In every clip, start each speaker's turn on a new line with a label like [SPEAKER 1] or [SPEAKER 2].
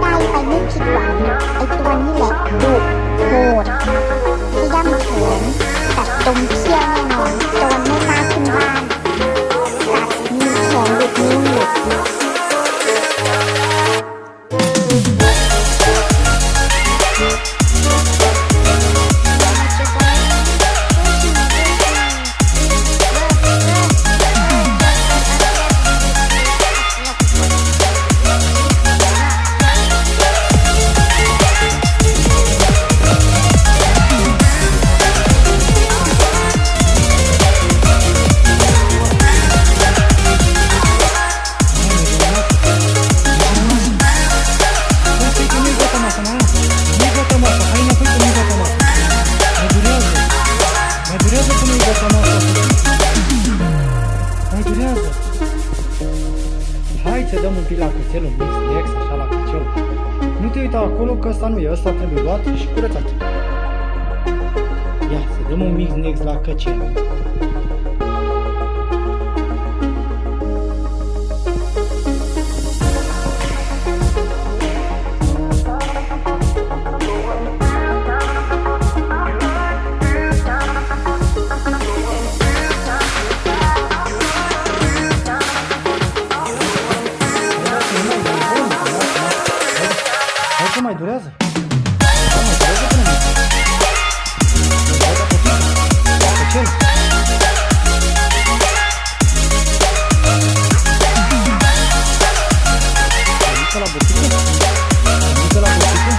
[SPEAKER 1] ได้ไปไม่ผิดหวังไอตัวนี้แหละดุโหดขย้ำแขนกัดตรงเขี้ยวแน่นอนโจรไม่กล้าขึ้นบ้านกัดมีแขนหลุดนิ้วหลุด
[SPEAKER 2] Hai să dăm un pic la cățelul mix, așa la cățel. Nu te uita acolo că ăsta nu e, ăsta trebuie luat și curățat. Ia, să dăm un mix la cățel. Ce mai durează? Mai durează până mult. Cățel. Mică la bătică? Mică la bătică?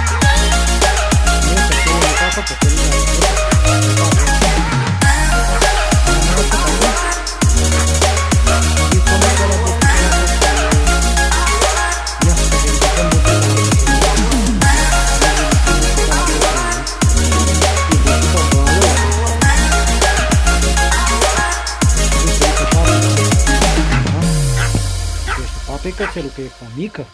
[SPEAKER 2] Nu, cățelul nu facă, cățelul nu facă. Pe cățelul că e ca mică.